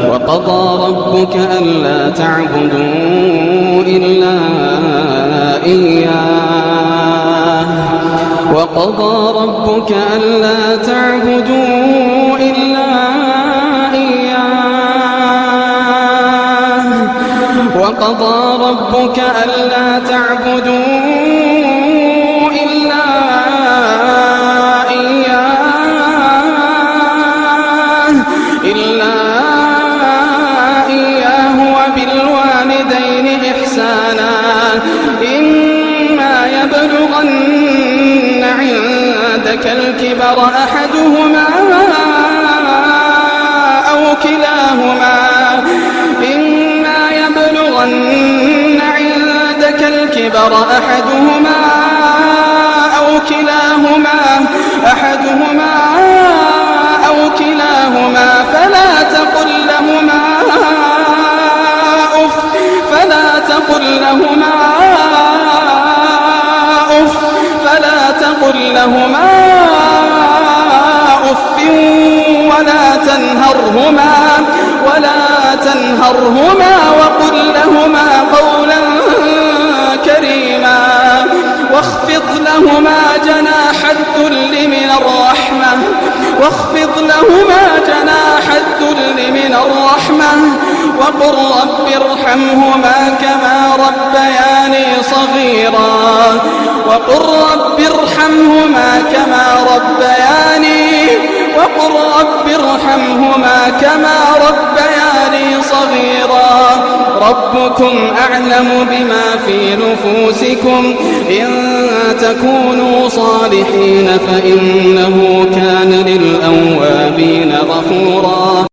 وقضى ربك ألا تعبدوا إلا إياه وقضى ربك ألا تعبدوا إلا إياه وقضى ربك ألا تعبدوا إلا إياه وبالوالدين إحسانا إما يبلغن عندك الكبر أحدهما أو كلاهما فلا تقل لهما أف ولا تنهرهما وقل لهما قولا كريما واخفض لهما جناح الذل من الرحمة وقل رب ارحمهما كما ربياني صغيرا ربكم أعلم بما في نفوسكم إن تكونوا صالحين فإنه كان للأوابين غفورا